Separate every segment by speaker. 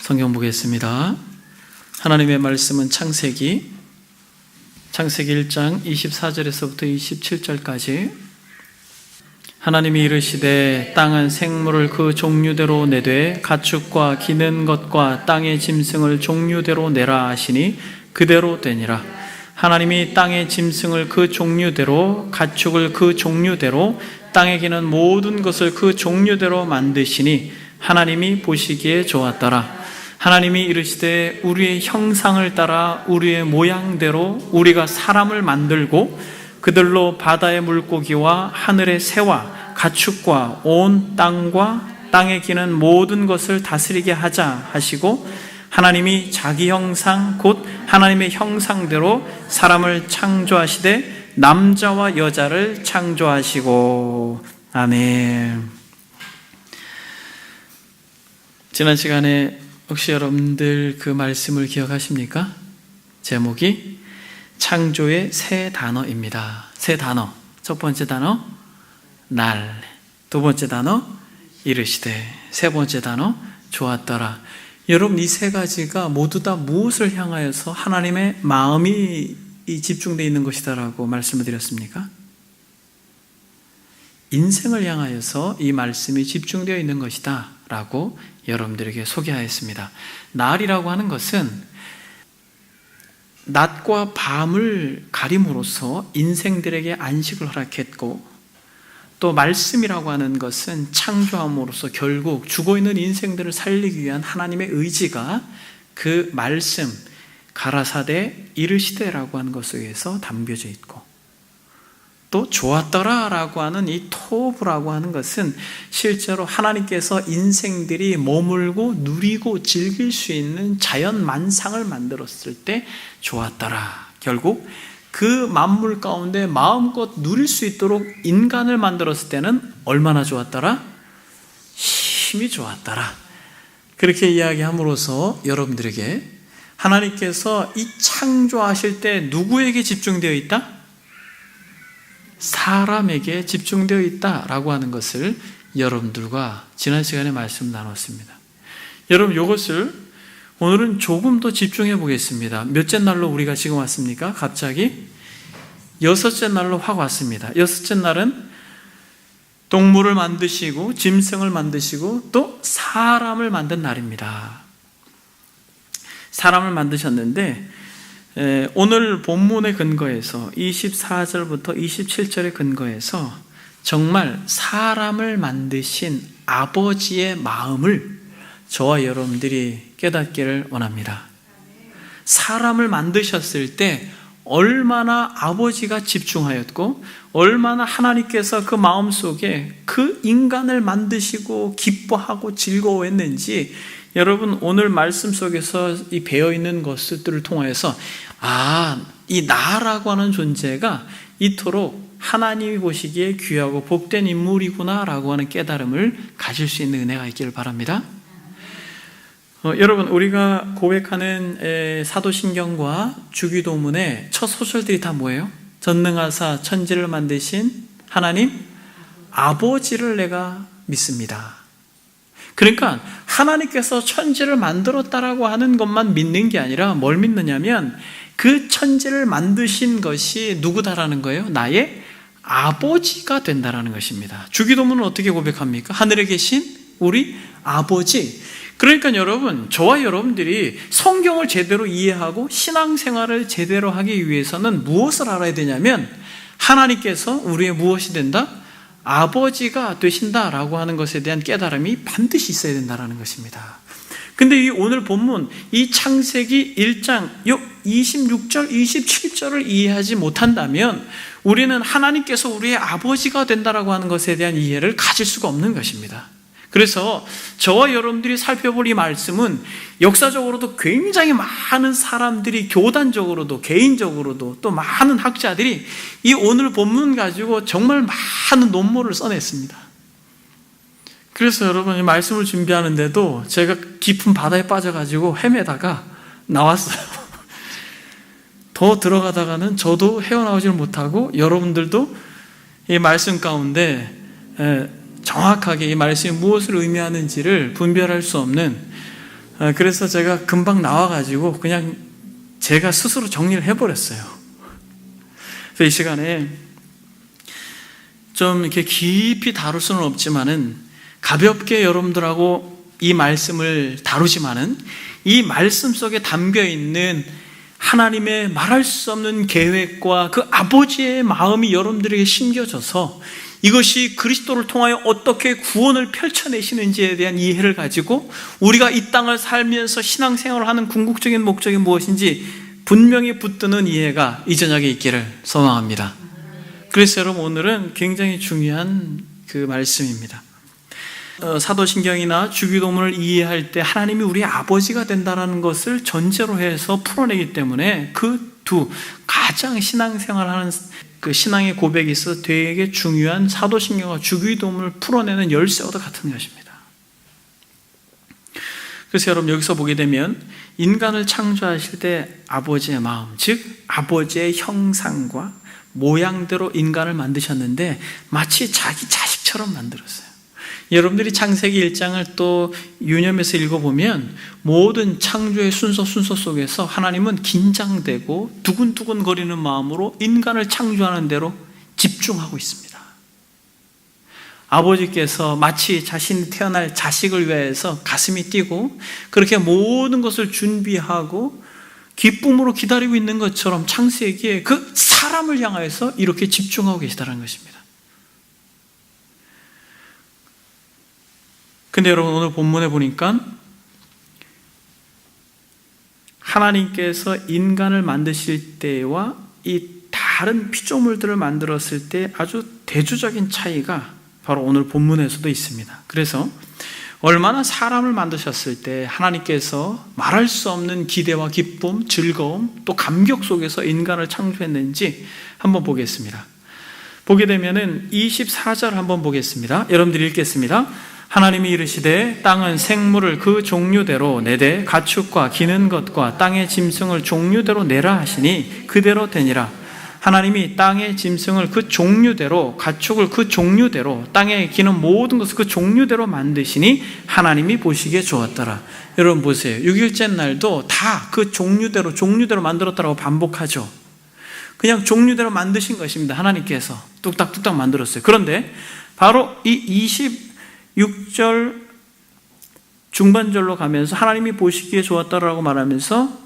Speaker 1: 성경 보겠습니다. 하나님의 말씀은 창세기 1장 24절에서부터 27절까지 하나님이 이르시되 땅은 생물을 그 종류대로 내되 가축과 기는 것과 땅의 짐승을 종류대로 내라 하시니 그대로 되니라. 하나님이 땅의 짐승을 그 종류대로 가축을 그 종류대로 땅에 기는 모든 것을 그 종류대로 만드시니 하나님이 보시기에 좋았더라. 하나님이 이르시되 우리의 형상을 따라 우리의 모양대로 우리가 사람을 만들고 그들로 바다의 물고기와 하늘의 새와 가축과 온 땅과 땅에 기는 모든 것을 다스리게 하자 하시고 하나님이 자기 형상 곧 하나님의 형상대로 사람을 창조하시되 남자와 여자를 창조하시고. 아멘. 지난 시간에 혹시 여러분들 그 말씀을 기억하십니까? 제목이 창조의 세 단어입니다. 세 단어. 첫 번째 단어 날, 두 번째 단어 이르시되, 세 번째 단어 좋았더라. 여러분, 이 세 가지가 모두 다 무엇을 향하여서 하나님의 마음이 집중되어 있는 것이다라고 말씀을 드렸습니까? 인생을 향하여서 이 말씀이 집중되어 있는 것이다 라고 여러분들에게 소개하였습니다. 날이라고 하는 것은 낮과 밤을 가림으로써 인생들에게 안식을 허락했고, 또 말씀이라고 하는 것은 창조함으로써 결국 죽어있는 인생들을 살리기 위한 하나님의 의지가 그 말씀, 가라사대 이르시되라고 하는 것에 의해서 담겨져 있고, 또 좋았더라 라고 하는 이 토브라고 하는 것은 실제로 하나님께서 인생들이 머물고 누리고 즐길 수 있는 자연 만상을 만들었을 때 좋았더라. 결국 그 만물 가운데 마음껏 누릴 수 있도록 인간을 만들었을 때는 얼마나 좋았더라? 힘이 좋았더라. 그렇게 이야기함으로써 여러분들에게 하나님께서 이 창조하실 때 누구에게 집중되어 있다? 사람에게 집중되어 있다라고 하는 것을 여러분들과 지난 시간에 말씀 나눴습니다. 여러분, 이것을 오늘은 조금 더 집중해 보겠습니다. 몇째 날로 우리가 지금 왔습니까? 갑자기 여섯째 날로 확 왔습니다. 여섯째 날은 동물을 만드시고 짐승을 만드시고 또 사람을 만든 날입니다. 사람을 만드셨는데 오늘 본문의 근거에서 24절부터 27절의 근거에서 정말 사람을 만드신 아버지의 마음을 저와 여러분들이 깨닫기를 원합니다. 사람을 만드셨을 때 얼마나 아버지가 집중하였고 얼마나 하나님께서 그 마음속에 그 인간을 만드시고 기뻐하고 즐거워했는지 여러분, 오늘 말씀 속에서 이 배어있는 것들을 통해서 이 나라고 하는 존재가 이토록 하나님이 보시기에 귀하고 복된 인물이구나 라고 하는 깨달음을 가질 수 있는 은혜가 있기를 바랍니다. 여러분, 우리가 고백하는 사도신경과 주기도문의 첫 소절들이 다 뭐예요? 전능하사 천지를 만드신 하나님 아버지를 내가 믿습니다. 그러니까 하나님께서 천지를 만들었다라고 하는 것만 믿는 게 아니라 뭘 믿느냐면 그 천지를 만드신 것이 누구다라는 거예요? 나의 아버지가 된다라는 것입니다. 주기도문은 어떻게 고백합니까? 하늘에 계신 우리 아버지. 그러니까 여러분, 저와 여러분들이 성경을 제대로 이해하고 신앙생활을 제대로 하기 위해서는 무엇을 알아야 되냐면 하나님께서 우리의 무엇이 된다? 아버지가 되신다라고 하는 것에 대한 깨달음이 반드시 있어야 된다는 것입니다. 근데 이 오늘 본문 이 창세기 1장 26절 27절을 이해하지 못한다면 우리는 하나님께서 우리의 아버지가 된다라고 하는 것에 대한 이해를 가질 수가 없는 것입니다. 그래서 저와 여러분들이 살펴볼 이 말씀은 역사적으로도 굉장히 많은 사람들이 교단적으로도 개인적으로도 또 많은 학자들이 이 오늘 본문 가지고 정말 많은 논문을 써냈습니다. 그래서 여러분, 이 말씀을 준비하는데도 제가 깊은 바다에 빠져가지고 헤매다가 나왔어요. 더 들어가다가는 저도 헤어나오지를 못하고 여러분들도 이 말씀 가운데 정확하게 이 말씀이 무엇을 의미하는지를 분별할 수 없는 그래서 제가 금방 나와가지고 그냥 제가 스스로 정리를 해버렸어요. 그래서 이 시간에 좀 이렇게 깊이 다룰 수는 없지만은 가볍게 여러분들하고 이 말씀을 다루지만은 이 말씀 속에 담겨 있는 하나님의 말할 수 없는 계획과 그 아버지의 마음이 여러분들에게 심겨져서 이것이 그리스도를 통하여 어떻게 구원을 펼쳐내시는지에 대한 이해를 가지고 우리가 이 땅을 살면서 신앙생활을 하는 궁극적인 목적이 무엇인지 분명히 붙드는 이해가 이 저녁에 있기를 소망합니다. 그래서 여러분 오늘은 굉장히 중요한 그 말씀입니다. 사도신경이나 주기도문을 이해할 때 하나님이 우리의 아버지가 된다는 것을 전제로 해서 풀어내기 때문에 그 두 가장 신앙생활하는 그 신앙의 고백이 있어서 되게 중요한 사도신경과 주기도문을 풀어내는 열쇠와도 같은 것입니다. 그래서 여러분 여기서 보게 되면 인간을 창조하실 때 아버지의 마음, 즉 아버지의 형상과 모양대로 인간을 만드셨는데 마치 자기 자식처럼 만들었어요. 여러분들이 창세기 1장을 또 유념해서 읽어보면 모든 창조의 순서 속에서 하나님은 긴장되고 두근두근 거리는 마음으로 인간을 창조하는 대로 집중하고 있습니다. 아버지께서 마치 자신이 태어날 자식을 위해서 가슴이 뛰고 그렇게 모든 것을 준비하고 기쁨으로 기다리고 있는 것처럼 창세기에 그 사람을 향해서 이렇게 집중하고 계시다는 것입니다. 근데 여러분 오늘 본문에 보니까 하나님께서 인간을 만드실 때와 이 다른 피조물들을 만들었을 때 아주 대조적인 차이가 바로 오늘 본문에서도 있습니다. 그래서 얼마나 사람을 만드셨을 때 하나님께서 말할 수 없는 기대와 기쁨, 즐거움, 또 감격 속에서 인간을 창조했는지 한번 보겠습니다. 보게 되면은 24절 한번 보겠습니다. 여러분들이 읽겠습니다. 하나님이 이르시되 땅은 생물을 그 종류대로 내되 가축과 기는 것과 땅의 짐승을 종류대로 내라 하시니 그대로 되니라. 하나님이 땅의 짐승을 그 종류대로 가축을 그 종류대로 땅에 기는 모든 것을 그 종류대로 만드시니 하나님이 보시기에 좋았더라. 여러분 보세요. 6일째 날도 다 그 종류대로 만들었다라고 반복하죠. 그냥 종류대로 만드신 것입니다. 하나님께서 뚝딱뚝딱 만들었어요. 그런데 바로 이 26절 중반절로 가면서 하나님이 보시기에 좋았다라고 말하면서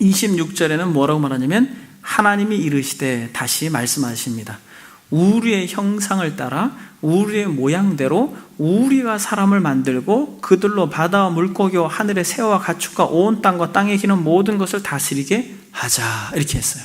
Speaker 1: 26절에는 뭐라고 말하냐면 하나님이 이르시되 다시 말씀하십니다. 우리의 형상을 따라 우리의 모양대로 우리가 사람을 만들고 그들로 바다와 물고기와 하늘의 새와 가축과 온 땅과 땅에 기는 모든 것을 다스리게 하자 이렇게 했어요.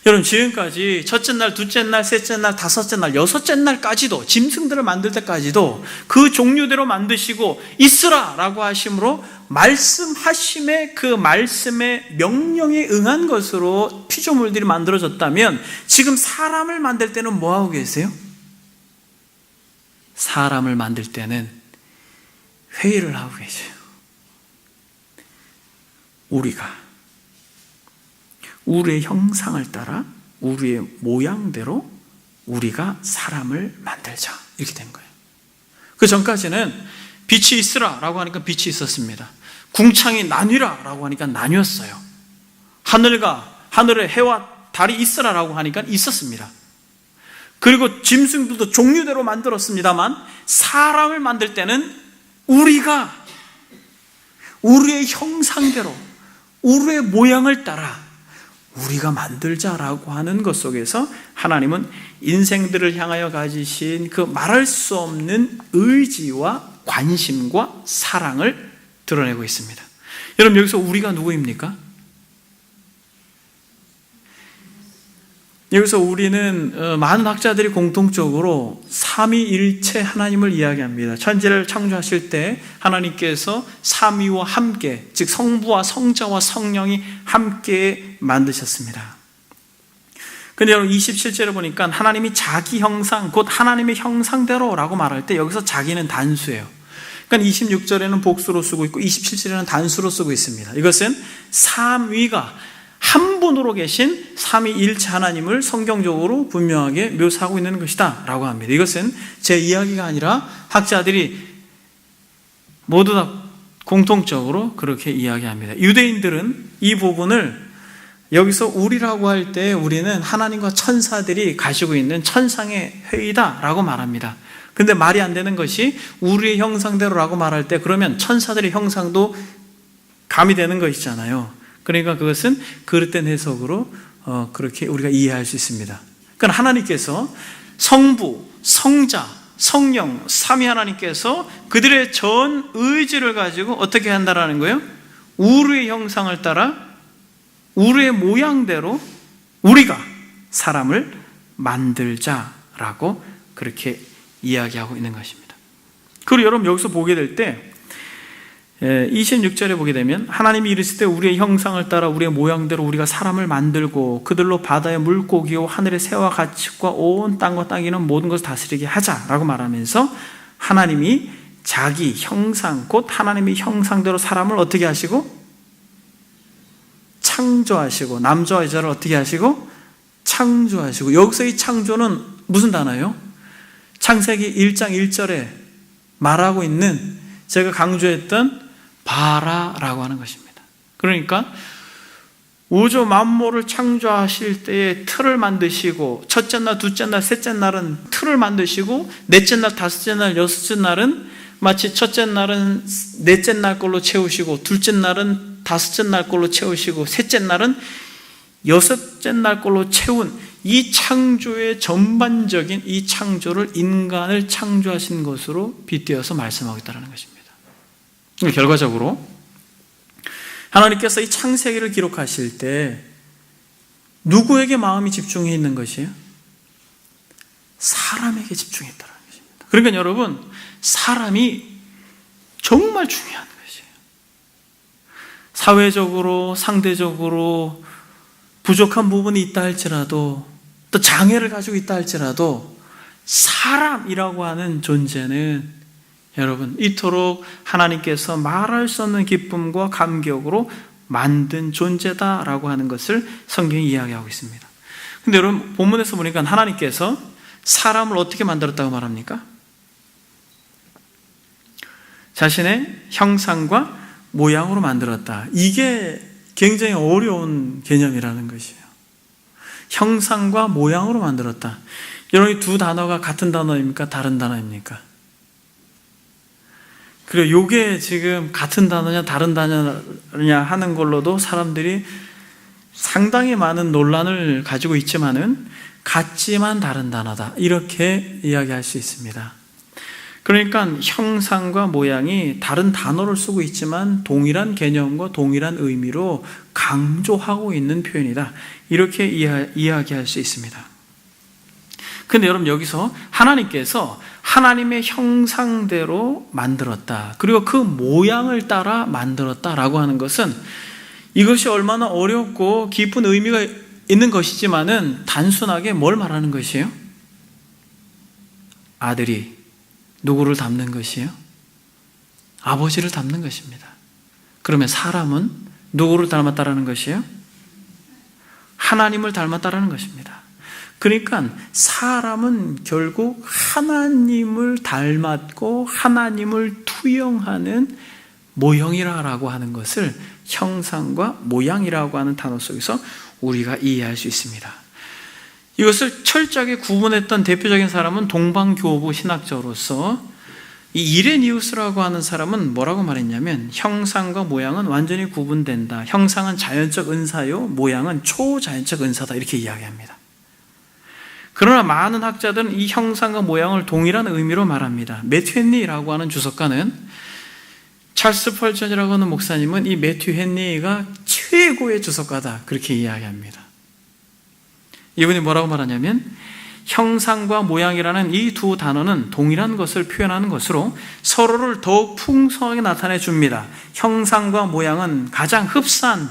Speaker 1: 여러분 지금까지 첫째 날, 둘째 날, 셋째 날, 다섯째 날, 여섯째 날까지도 짐승들을 만들 때까지도 그 종류대로 만드시고 있으라라고 하심으로 말씀하심의 그 말씀의 명령에 응한 것으로 피조물들이 만들어졌다면 지금 사람을 만들 때는 뭐하고 계세요? 사람을 만들 때는 회의를 하고 계세요. 우리의 형상을 따라 우리의 모양대로 우리가 사람을 만들자 이렇게 된 거예요. 그 전까지는 빛이 있으라 라고 하니까 빛이 있었습니다. 궁창이 나뉘라 라고 하니까 나뉘었어요. 하늘에 해와 달이 있으라 라고 하니까 있었습니다. 그리고 짐승들도 종류대로 만들었습니다만 사람을 만들 때는 우리가 우리의 형상대로 우리의 모양을 따라 우리가 만들자라고 하는 것 속에서 하나님은 인생들을 향하여 가지신 그 말할 수 없는 의지와 관심과 사랑을 드러내고 있습니다. 여러분 여기서 우리가 누구입니까? 여기서 우리는 많은 학자들이 공통적으로 삼위일체 하나님을 이야기합니다. 천지를 창조하실 때 하나님께서 삼위와 함께, 즉 성부와 성자와 성령이 함께 만드셨습니다. 그런데 여러분 27절에 보니까 하나님이 자기 형상, 곧 하나님의 형상대로라고 말할 때 여기서 자기는 단수예요. 그러니까 26절에는 복수로 쓰고 있고 27절에는 단수로 쓰고 있습니다. 이것은 삼위가 한 분으로 계신 삼위일체 하나님을 성경적으로 분명하게 묘사하고 있는 것이다 라고 합니다. 이것은 제 이야기가 아니라 학자들이 모두 다 공통적으로 그렇게 이야기합니다. 유대인들은 이 부분을 여기서 우리라고 할 때 우리는 하나님과 천사들이 가지고 있는 천상의 회의다라고 말합니다. 근데 말이 안 되는 것이 우리의 형상대로라고 말할 때 그러면 천사들의 형상도 가미되는 것이잖아요. 그러니까 그것은 그릇된 해석으로 그렇게 우리가 이해할 수 있습니다. 그러니까 하나님께서 성부, 성자, 성령, 삼위 하나님께서 그들의 전 의지를 가지고 어떻게 한다라는 거예요? 우리의 형상을 따라 우리의 모양대로 우리가 사람을 만들자라고 그렇게 이야기하고 있는 것입니다. 그리고 여러분 여기서 보게 될 때 26절에 보게 되면 하나님이 이르시되 우리의 형상을 따라 우리의 모양대로 우리가 사람을 만들고 그들로 바다의 물고기와 하늘의 새와 가축과 온 땅과 땅에 있는 모든 것을 다스리게 하자라고 말하면서 하나님이 자기 형상 곧 하나님의 형상대로 사람을 어떻게 하시고 창조하시고 남자와 여자를 어떻게 하시고 창조하시고 여기서 이 창조는 무슨 단어예요? 창세기 1장 1절에 말하고 있는 제가 강조했던 바라라고 하는 것입니다. 그러니까 우주 만물을 창조하실 때에 틀을 만드시고 첫째 날, 둘째 날, 셋째 날은 틀을 만드시고 넷째 날, 다섯째 날, 여섯째 날은 마치 첫째 날은 넷째 날 걸로 채우시고 둘째 날은 다섯째 날 걸로 채우시고 셋째 날은 여섯째 날 걸로 채운 이 창조의 전반적인 이 창조를 인간을 창조하신 것으로 빗대어서 말씀하고 있다는 것입니다. 결과적으로 하나님께서 이 창세기를 기록하실 때 누구에게 마음이 집중해 있는 것이에요? 사람에게 집중했다는 것입니다. 그러니까 여러분 사람이 정말 중요한 것이에요. 사회적으로 상대적으로 부족한 부분이 있다 할지라도 또 장애를 가지고 있다 할지라도 사람이라고 하는 존재는 여러분 이토록 하나님께서 말할 수 없는 기쁨과 감격으로 만든 존재다라고 하는 것을 성경이 이야기하고 있습니다. 근데 여러분 본문에서 보니까 하나님께서 사람을 어떻게 만들었다고 말합니까? 자신의 형상과 모양으로 만들었다. 이게 굉장히 어려운 개념이라는 것이에요. 형상과 모양으로 만들었다. 여러분 이 두 단어가 같은 단어입니까? 다른 단어입니까? 그리고 이게 지금 같은 단어냐 다른 단어냐 하는 걸로도 사람들이 상당히 많은 논란을 가지고 있지만은 같지만 다른 단어다 이렇게 이야기할 수 있습니다. 그러니까 형상과 모양이 다른 단어를 쓰고 있지만 동일한 개념과 동일한 의미로 강조하고 있는 표현이다 이렇게 이야기할 수 있습니다. 근데 여러분 여기서 하나님께서 하나님의 형상대로 만들었다 그리고 그 모양을 따라 만들었다라고 하는 것은 이것이 얼마나 어렵고 깊은 의미가 있는 것이지만은 단순하게 뭘 말하는 것이에요? 아들이 누구를 닮는 것이에요? 아버지를 닮는 것입니다. 그러면 사람은 누구를 닮았다라는 것이에요? 하나님을 닮았다라는 것입니다. 그러니까 사람은 결국 하나님을 닮았고 하나님을 투영하는 모형이라고 하는 것을 형상과 모양이라고 하는 단어 속에서 우리가 이해할 수 있습니다. 이것을 철저하게 구분했던 대표적인 사람은 동방교부 신학자로서 이 이레니우스라고 하는 사람은 뭐라고 말했냐면 형상과 모양은 완전히 구분된다. 형상은 자연적 은사요, 모양은 초자연적 은사다 이렇게 이야기합니다. 그러나 많은 학자들은 이 형상과 모양을 동일한 의미로 말합니다. 매튜 헨리라고 하는 주석가는 찰스 펄전이라고 하는 목사님은 이 매튜 헨리가 최고의 주석가다 그렇게 이야기합니다. 이분이 뭐라고 말하냐면 형상과 모양이라는 이 두 단어는 동일한 것을 표현하는 것으로 서로를 더욱 풍성하게 나타내 줍니다. 형상과 모양은 가장 흡사한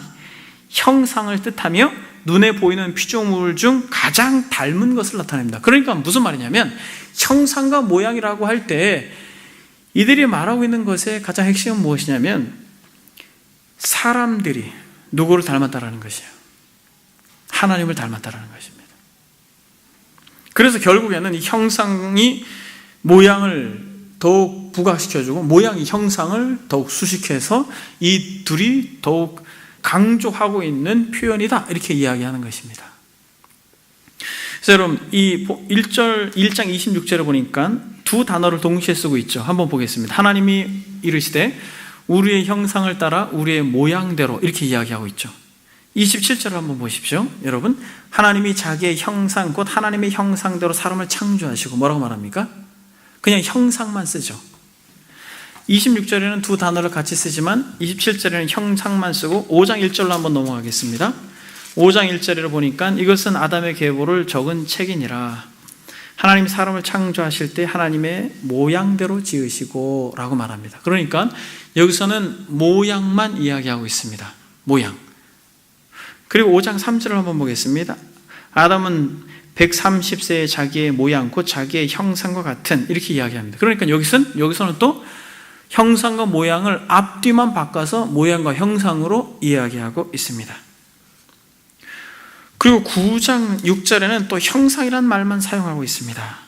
Speaker 1: 형상을 뜻하며 눈에 보이는 피조물 중 가장 닮은 것을 나타냅니다. 그러니까 무슨 말이냐면 형상과 모양이라고 할 때 이들이 말하고 있는 것의 가장 핵심은 무엇이냐면 사람들이 누구를 닮았다라는 것이에요. 하나님을 닮았다라는 것입니다. 그래서 결국에는 이 형상이 모양을 더욱 부각시켜주고 모양의 형상을 더욱 수식해서 이 둘이 더욱 강조하고 있는 표현이다, 이렇게 이야기하는 것입니다. 그래서 여러분, 이 1장 26절에 보니까 두 단어를 동시에 쓰고 있죠. 한번 보겠습니다. 하나님이 이르시되 우리의 형상을 따라 우리의 모양대로, 이렇게 이야기하고 있죠. 27절을 한번 보십시오. 여러분, 하나님이 자기의 형상, 곧 하나님의 형상대로 사람을 창조하시고, 뭐라고 말합니까? 그냥 형상만 쓰죠. 26절에는 두 단어를 같이 쓰지만 27절에는 형상만 쓰고 5장 1절로 한번 넘어가겠습니다. 5장 1절에 보니까 이것은 아담의 계보를 적은 책이니라. 하나님이 사람을 창조하실 때 하나님의 모양대로 지으시고 라고 말합니다. 그러니까 여기서는 모양만 이야기하고 있습니다. 모양. 그리고 5장 3절을 한번 보겠습니다. 아담은 130세의 자기의 모양, 곧 자기의 형상과 같은, 이렇게 이야기합니다. 그러니까 여기서는 또 형상과 모양을 앞뒤만 바꿔서 모양과 형상으로 이야기하고 있습니다. 그리고 9장 6절에는 또 형상이란 말만 사용하고 있습니다.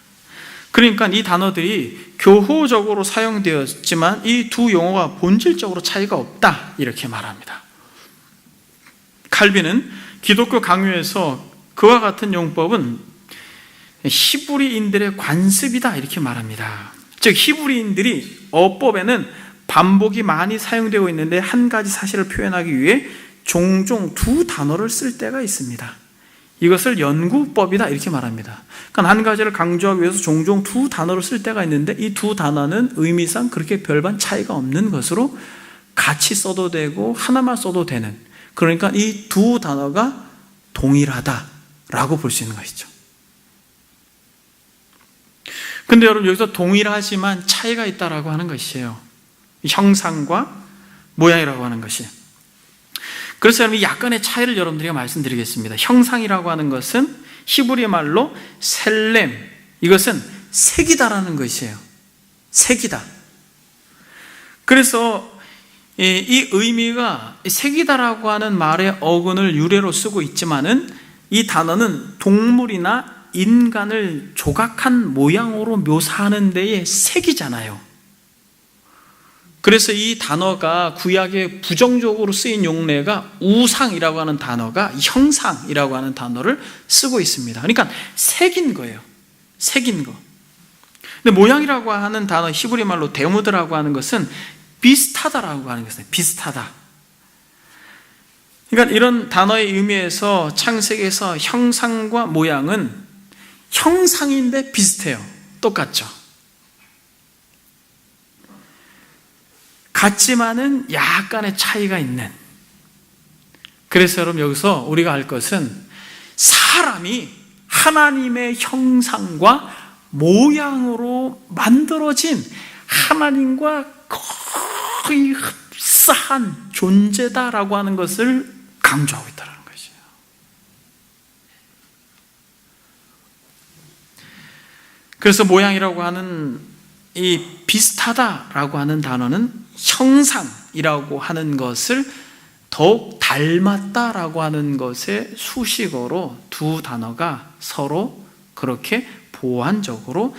Speaker 1: 그러니까 이 단어들이 교호적으로 사용되었지만 이 두 용어가 본질적으로 차이가 없다, 이렇게 말합니다. 칼빈은 기독교 강요에서 그와 같은 용법은 히브리인들의 관습이다, 이렇게 말합니다. 즉 히브리인들이 어법에는 반복이 많이 사용되고 있는데 한 가지 사실을 표현하기 위해 종종 두 단어를 쓸 때가 있습니다. 이것을 연구법이다, 이렇게 말합니다. 그러니까 한 가지를 강조하기 위해서 종종 두 단어를 쓸 때가 있는데 이 두 단어는 의미상 그렇게 별반 차이가 없는 것으로 같이 써도 되고 하나만 써도 되는, 그러니까 이 두 단어가 동일하다라고 볼 수 있는 것이죠. 근데 여러분, 여기서 동일하지만 차이가 있다라고 하는 것이에요. 형상과 모양이라고 하는 것이. 그래서 여러분, 약간의 차이를 여러분들에게 말씀드리겠습니다. 형상이라고 하는 것은 히브리 말로 셀렘, 이것은 색이다라는 것이에요. 색이다. 그래서 이 의미가 색이다라고 하는 말의 어근을 유래로 쓰고 있지만은 이 단어는 동물이나 인간을 조각한 모양으로 묘사하는 데에 색이잖아요. 그래서 이 단어가 구약에 부정적으로 쓰인 용례가 우상이라고 하는 단어가 형상이라고 하는 단어를 쓰고 있습니다. 그러니까 색인 거예요. 색인 거. 근데 모양이라고 하는 단어, 히브리 말로 데무드라고 하는 것은 비슷하다라고 하는 것이에요. 비슷하다. 그러니까 이런 단어의 의미에서 창세기에서 형상과 모양은 형상인데 비슷해요. 똑같죠. 같지만은 약간의 차이가 있는. 그래서 여러분, 여기서 우리가 알 것은 사람이 하나님의 형상과 모양으로 만들어진 하나님과 거의 흡사한 존재다라고 하는 것을 강조하고 있다는 것이에요. 그래서 모양이라고 하는 이 비슷하다라고 하는 단어는 형상이라고 하는 것을 더욱 닮았다라고 하는 것의 수식어로 두 단어가 서로 그렇게 보완적으로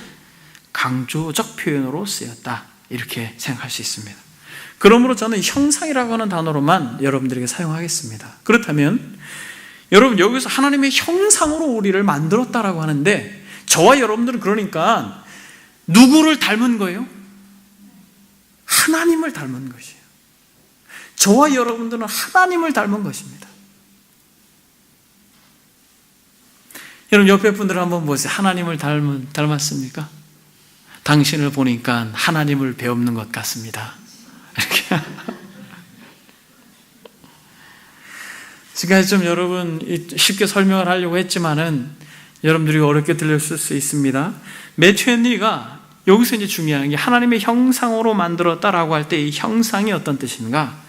Speaker 1: 강조적 표현으로 쓰였다, 이렇게 생각할 수 있습니다. 그러므로 저는 형상이라고 하는 단어로만 여러분들에게 사용하겠습니다. 그렇다면 여러분, 여기서 하나님의 형상으로 우리를 만들었다라고 하는데 저와 여러분들은 그러니까 누구를 닮은 거예요? 하나님을 닮은 것이에요. 저와 여러분들은 하나님을 닮은 것입니다. 여러분, 옆에 분들 한번 보세요. 하나님을 닮았습니까? 당신을 보니까 하나님을 배우는 것 같습니다. 이렇게. 지금까지 좀 여러분 쉽게 설명을 하려고 했지만은 여러분들이 어렵게 들렸을 수 있습니다. 매튜 헨리가 여기서 이제 중요한 게 하나님의 형상으로 만들었다라고 할 때 이 형상이 어떤 뜻인가?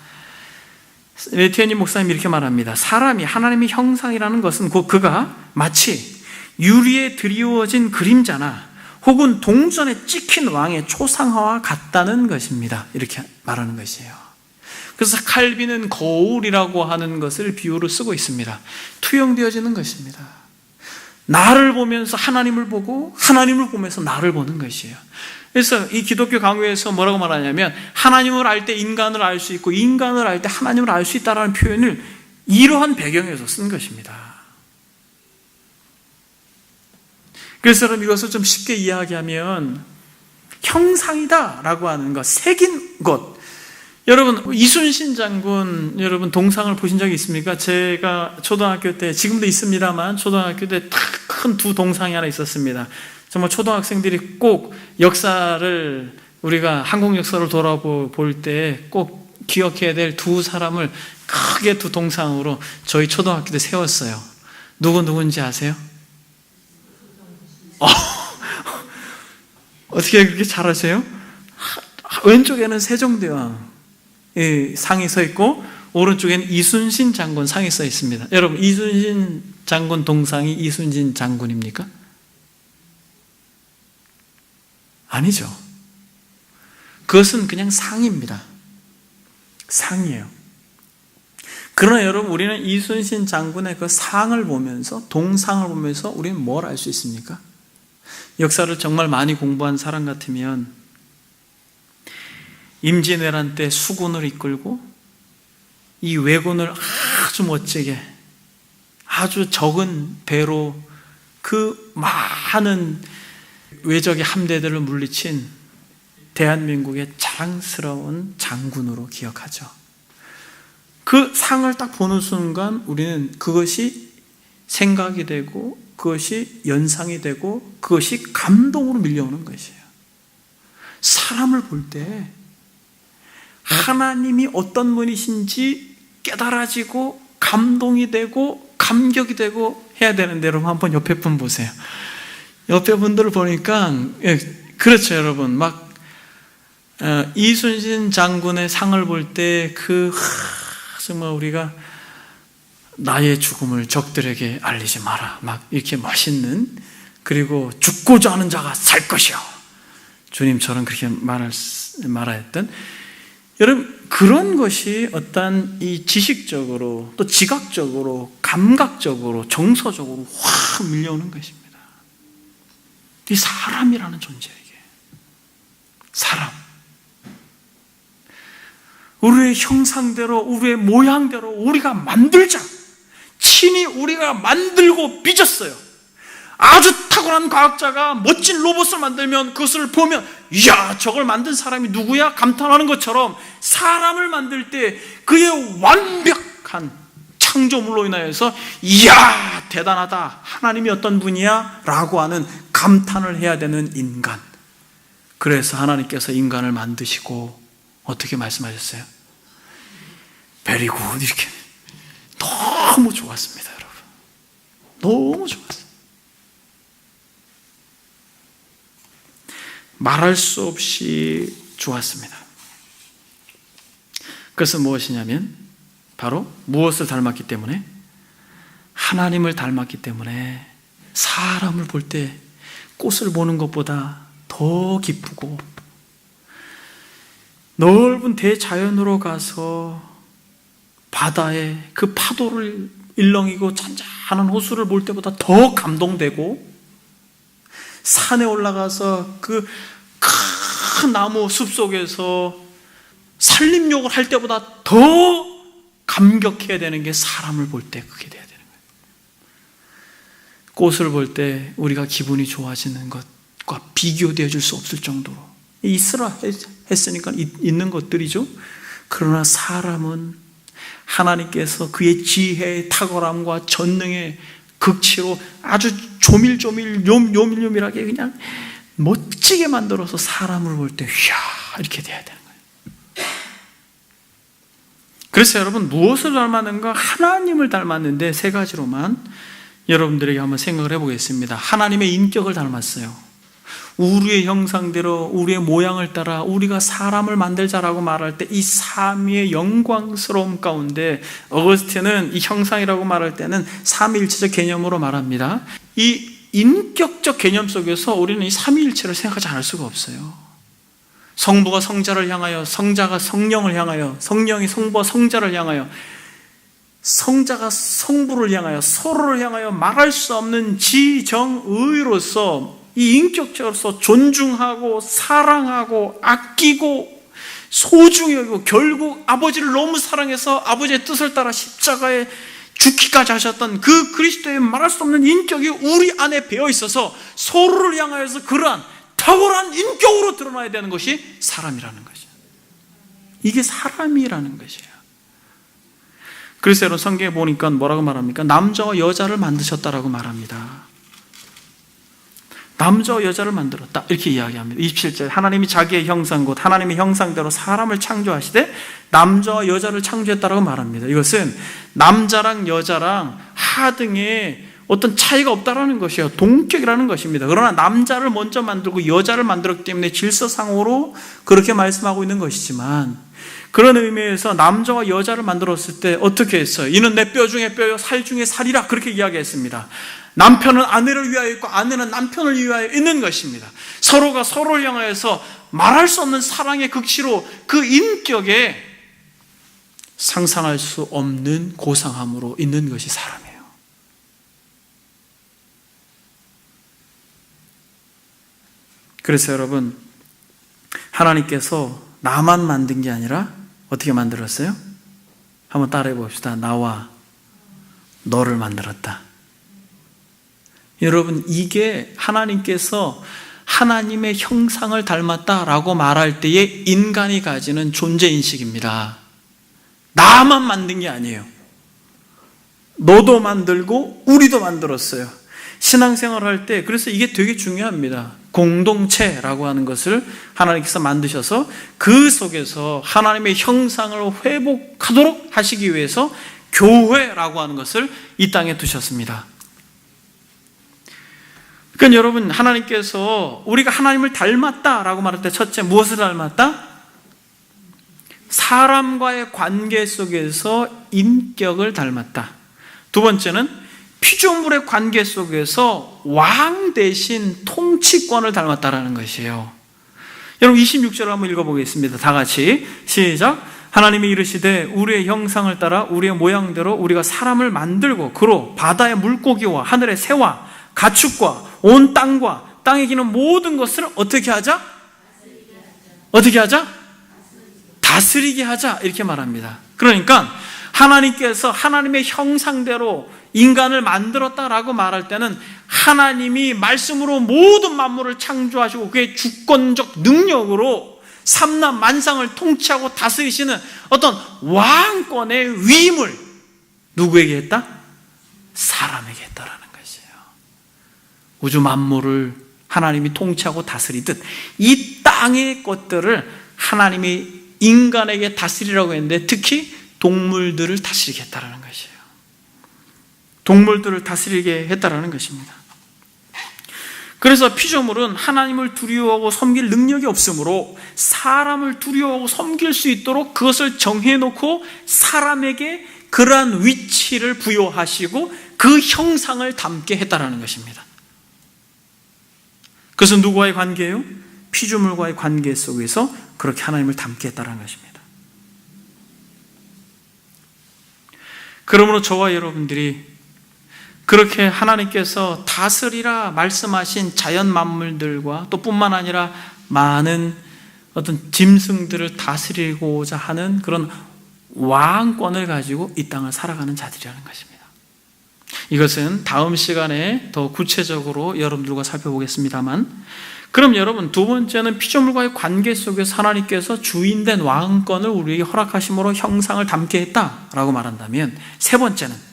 Speaker 1: 매튜 헨리 목사님이 이렇게 말합니다. 사람이 하나님의 형상이라는 것은 곧 그가 마치 유리에 드리워진 그림자나 혹은 동전에 찍힌 왕의 초상화와 같다는 것입니다. 이렇게 말하는 것이에요. 그래서 칼빈은 거울이라고 하는 것을 비유로 쓰고 있습니다. 투영되어지는 것입니다. 나를 보면서 하나님을 보고 하나님을 보면서 나를 보는 것이에요. 그래서 이 기독교 강요에서 뭐라고 말하냐면 하나님을 알 때 인간을 알 수 있고 인간을 알 때 하나님을 알 수 있다라는 표현을 이러한 배경에서 쓴 것입니다. 그래서 여러분 이것을 좀 쉽게 이야기하면 형상이다라고 하는 것, 새긴 것. 여러분 이순신 장군 여러분 동상을 보신 적이 있습니까? 제가 초등학교 때, 지금도 있습니다만 초등학교 때 큰 두 동상이 하나 있었습니다. 정말 초등학생들이 꼭 역사를, 우리가 한국 역사를 돌아볼 때 꼭 기억해야 될 두 사람을 크게 두 동상으로 저희 초등학교 때 세웠어요. 누군지 아세요? 어떻게 그렇게 잘 아세요? 왼쪽에는 세종대왕 상이 서 있고 오른쪽에는 이순신 장군 상이 서 있습니다. 여러분 이순신 장군 동상이 이순신 장군입니까? 아니죠. 그것은 그냥 상입니다. 상이에요. 그러나 여러분 우리는 이순신 장군의 그 상을 보면서, 동상을 보면서 우리는 뭘 알 수 있습니까? 역사를 정말 많이 공부한 사람 같으면 임진왜란 때 수군을 이끌고 이 왜군을 아주 멋지게, 아주 적은 배로 그 많은 외적의 함대들을 물리친 대한민국의 자랑스러운 장군으로 기억하죠. 그 상을 딱 보는 순간 우리는 그것이 생각이 되고, 그것이 연상이 되고, 그것이 감동으로 밀려오는 것이에요. 사람을 볼 때 하나님이 어떤 분이신지 깨달아지고 감동이 되고 감격이 되고 해야 되는데, 여러분 한번 옆에 분 보세요. 옆에 분들을 보니까 그렇죠 여러분. 막 이순신 장군의 상을 볼 때 정말 우리가 나의 죽음을 적들에게 알리지 마라, 막 이렇게 멋있는, 그리고 죽고자 하는 자가 살 것이요, 주님처럼 그렇게 말하였던, 여러분 그런 것이 어떤 이 지식적으로 또 지각적으로 감각적으로 정서적으로 확 밀려오는 것입니다. 이 사람이라는 존재에게, 사람, 우리의 형상대로 우리의 모양대로 우리가 만들자, 친히 우리가 만들고 빚었어요. 아주 탁월한 과학자가 멋진 로봇을 만들면 그것을 보면 이야 저걸 만든 사람이 누구야? 감탄하는 것처럼 사람을 만들 때 그의 완벽한 창조물로 인하여서 이야 대단하다, 하나님이 어떤 분이야? 라고 하는 감탄을 해야 되는 인간. 그래서 하나님께서 인간을 만드시고 어떻게 말씀하셨어요? Very good, 이렇게. 너무 좋았습니다 여러분. 너무 좋았어요. 말할 수 없이 좋았습니다. 그것은 무엇이냐면 바로 무엇을 닮았기 때문에? 하나님을 닮았기 때문에 사람을 볼 때 꽃을 보는 것보다 더 기쁘고, 넓은 대자연으로 가서 바다에 그 파도를 일렁이고 잔잔한 호수를 볼 때보다 더 감동되고, 산에 올라가서 그 큰 나무 숲속에서 산림욕을 할 때보다 더 감격해야 되는 게 사람을 볼 때 그게 돼야 되는 거예요. 꽃을 볼 때 우리가 기분이 좋아지는 것과 비교되어 줄 수 없을 정도로 있으라 했으니까 있는 것들이죠. 그러나 사람은 하나님께서 그의 지혜의 탁월함과 전능의 극치로 아주 조밀조밀 요밀요밀하게 그냥 멋지게 만들어서 사람을 볼 때 이야 이렇게 돼야 되는 거예요. 그래서 여러분 무엇을 닮았는가? 하나님을 닮았는데 세 가지로만 여러분들에게 한번 생각을 해보겠습니다. 하나님의 인격을 닮았어요. 우리의 형상대로 우리의 모양을 따라 우리가 사람을 만들자라고 말할 때 이 삼위의 영광스러움 가운데 어거스틴은 이 형상이라고 말할 때는 삼위일체적 개념으로 말합니다. 이 인격적 개념 속에서 우리는 이 삼위일체를 생각하지 않을 수가 없어요. 성부가 성자를 향하여, 성자가 성령을 향하여, 성령이 성부와 성자를 향하여, 성자가 성부를 향하여, 서로를 향하여 말할 수 없는 지정의로서 이 인격적으로서 존중하고 사랑하고 아끼고 소중히 여기고 결국 아버지를 너무 사랑해서 아버지의 뜻을 따라 십자가에 죽기까지 하셨던 그 그리스도의 말할 수 없는 인격이 우리 안에 배어 있어서 서로를 향하여서 그러한 탁월한 인격으로 드러나야 되는 것이 사람이라는 것이에요. 이게 사람이라는 것이에요. 그래서 여러분 성경에 보니까 뭐라고 말합니까? 남자와 여자를 만드셨다라고 말합니다. 남자와 여자를 만들었다 이렇게 이야기합니다. 27절 하나님이 자기의 형상 곧 하나님의 형상대로 사람을 창조하시되 남자와 여자를 창조했다라고 말합니다. 이것은 남자랑 여자랑 하등의 어떤 차이가 없다라는 것이에요. 동격이라는 것입니다. 그러나 남자를 먼저 만들고 여자를 만들었기 때문에 질서상으로 그렇게 말씀하고 있는 것이지만 그런 의미에서 남자와 여자를 만들었을 때 어떻게 했어요? 이는 내 뼈 중에 뼈요 살 중에 살이라 그렇게 이야기했습니다. 남편은 아내를 위하여 있고 아내는 남편을 위하여 있는 것입니다. 서로가 서로를 향하여서 말할 수 없는 사랑의 극치로 그 인격에 상상할 수 없는 고상함으로 있는 것이 사람이에요. 그래서 여러분 하나님께서 나만 만든 게 아니라 어떻게 만들었어요? 한번 따라해 봅시다. 나와 너를 만들었다. 여러분 이게 하나님께서 하나님의 형상을 닮았다라고 말할 때에 인간이 가지는 존재인식입니다. 나만 만든 게 아니에요. 너도 만들고 우리도 만들었어요. 신앙생활을 할 때 그래서 이게 되게 중요합니다. 공동체라고 하는 것을 하나님께서 만드셔서 그 속에서 하나님의 형상을 회복하도록 하시기 위해서 교회라고 하는 것을 이 땅에 두셨습니다. 그러니까 여러분 하나님께서 우리가 하나님을 닮았다라고 말할 때 첫째 무엇을 닮았다? 사람과의 관계 속에서 인격을 닮았다. 두 번째는 피조물의 관계 속에서 왕 대신 통치권을 닮았다라는 것이에요. 여러분 26절을 한번 읽어보겠습니다. 다 같이 시작. 하나님이 이르시되 우리의 형상을 따라 우리의 모양대로 우리가 사람을 만들고 그로 바다의 물고기와 하늘의 새와 가축과 온 땅과 땅에 기는 모든 것을 어떻게 하자? 어떻게 하자? 다스리게 하자 이렇게 말합니다. 그러니까 하나님께서 하나님의 형상대로 인간을 만들었다라고 말할 때는 하나님이 말씀으로 모든 만물을 창조하시고 그의 주권적 능력으로 삼남 만상을 통치하고 다스리시는 어떤 왕권의 위임을 누구에게 했다? 사람에게 했다라는 것이에요. 우주 만물을 하나님이 통치하고 다스리듯 이 땅의 것들을 하나님이 인간에게 다스리라고 했는데 특히 동물들을 다스리게 했다라는 것이에요. 동물들을 다스리게 했다라는 것입니다. 그래서 피조물은 하나님을 두려워하고 섬길 능력이 없으므로 사람을 두려워하고 섬길 수 있도록 그것을 정해놓고 사람에게 그러한 위치를 부여하시고 그 형상을 담게 했다라는 것입니다. 그것은 누구와의 관계예요? 피조물과의 관계 속에서 그렇게 하나님을 담게 했다라는 것입니다. 그러므로 저와 여러분들이 그렇게 하나님께서 다스리라 말씀하신 자연 만물들과 또 뿐만 아니라 많은 어떤 짐승들을 다스리고자 하는 그런 왕권을 가지고 이 땅을 살아가는 자들이라는 것입니다. 이것은 다음 시간에 더 구체적으로 여러분들과 살펴보겠습니다만, 그럼 여러분 두 번째는 피조물과의 관계 속에서 하나님께서 주인된 왕권을 우리에게 허락하심으로 형상을 담게 했다라고 말한다면, 세 번째는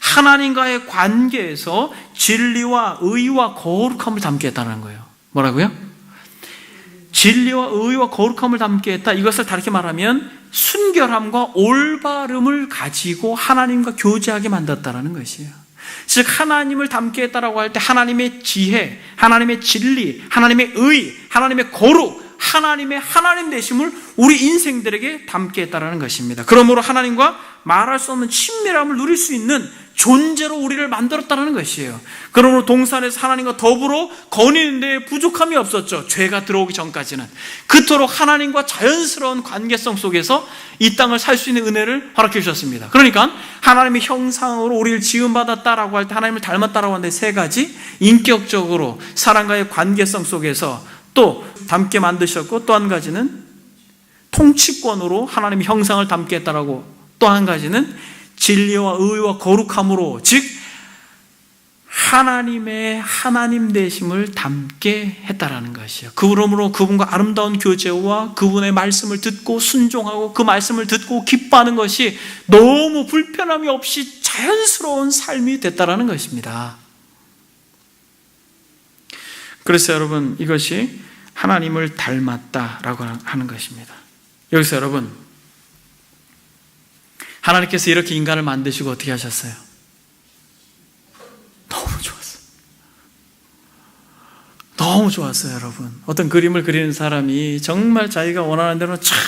Speaker 1: 하나님과의 관계에서 진리와 의와 거룩함을 담게 했다는 거예요. 뭐라고요? 진리와 의와 거룩함을 담게 했다. 이것을 다르게 말하면 순결함과 올바름을 가지고 하나님과 교제하게 만들었다는 것이에요. 즉 하나님을 담게 했다라고 할 때 하나님의 지혜, 하나님의 진리, 하나님의 의, 하나님의 거룩, 하나님의 하나님 되심을 우리 인생들에게 담게 했다는 것입니다. 그러므로 하나님과 말할 수 없는 친밀함을 누릴 수 있는 존재로 우리를 만들었다는 것이에요. 그러므로 동산에서 하나님과 더불어 거니는 데 부족함이 없었죠. 죄가 들어오기 전까지는. 그토록 하나님과 자연스러운 관계성 속에서 이 땅을 살 수 있는 은혜를 허락해 주셨습니다. 그러니까 하나님의 형상으로 우리를 지음받았다라고 할 때, 하나님을 닮았다라고 하는데 세 가지, 인격적으로 사람과의 관계성 속에서 또 담게 만드셨고, 또 한 가지는 통치권으로 하나님의 형상을 담게 했다라고, 또 한 가지는 진리와 의와 거룩함으로, 즉 하나님의 하나님 되심을 담게 했다라는 것이에요. 그러므로 그분과 아름다운 교제와 그분의 말씀을 듣고 순종하고 그 말씀을 듣고 기뻐하는 것이 너무 불편함이 없이 자연스러운 삶이 됐다라는 것입니다. 그래서 여러분, 이것이 하나님을 닮았다라고 하는 것입니다. 여기서 여러분, 하나님께서 이렇게 인간을 만드시고 어떻게 하셨어요? 너무 좋았어요. 너무 좋았어요, 여러분. 어떤 그림을 그리는 사람이 정말 자기가 원하는 대로 참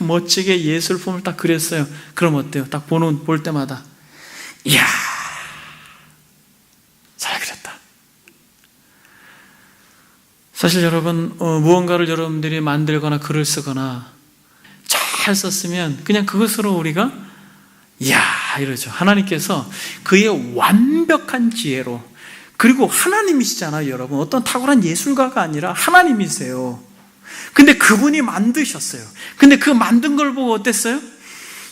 Speaker 1: 멋지게 예술품을 딱 그렸어요. 그럼 어때요? 딱 볼 때마다 이야, 잘 그렸다. 사실 여러분, 무언가를 여러분들이 만들거나 글을 쓰거나 잘 썼으면 그냥 그것으로 우리가 이야 이러죠. 하나님께서 그의 완벽한 지혜로, 그리고 하나님이시잖아요, 여러분. 어떤 탁월한 예술가가 아니라 하나님이세요. 근데 그분이 만드셨어요. 근데 그 만든 걸 보고 어땠어요?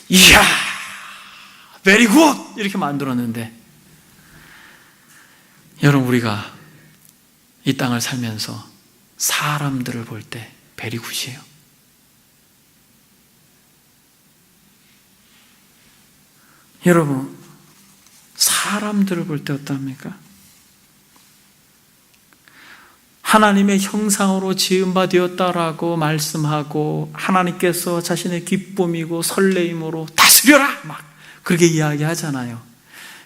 Speaker 1: 이야, very good! 이렇게 만들었는데, 여러분, 우리가 이 땅을 살면서 사람들을 볼 때 very good이에요. 여러분, 사람들을 볼 때 어떠합니까? 하나님의 형상으로 지음받았다라고 말씀하고, 하나님께서 자신의 기쁨이고 설레임으로 다스려라! 막 그렇게 이야기하잖아요.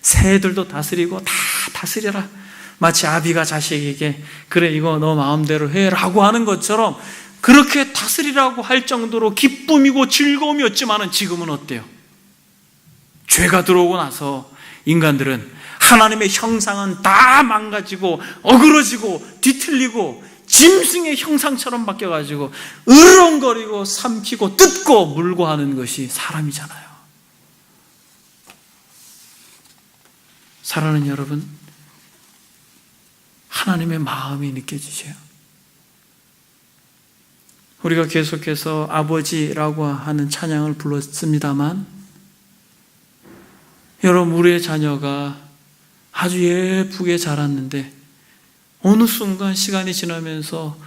Speaker 1: 새들도 다스리고 다 다스려라. 마치 아비가 자식에게 그래 이거 너 마음대로 해라고 하는 것처럼 그렇게 다스리라고 할 정도로 기쁨이고 즐거움이었지만은 지금은 어때요? 죄가 들어오고 나서 인간들은 하나님의 형상은 다 망가지고 어그러지고 뒤틀리고 짐승의 형상처럼 바뀌어가지고 으렁거리고 삼키고 뜯고 물고 하는 것이 사람이잖아요. 사랑하는 여러분, 하나님의 마음이 느껴지세요? 우리가 계속해서 아버지라고 하는 찬양을 불렀습니다만, 여러분, 우리의 자녀가 아주 예쁘게 자랐는데 어느 순간 시간이 지나면서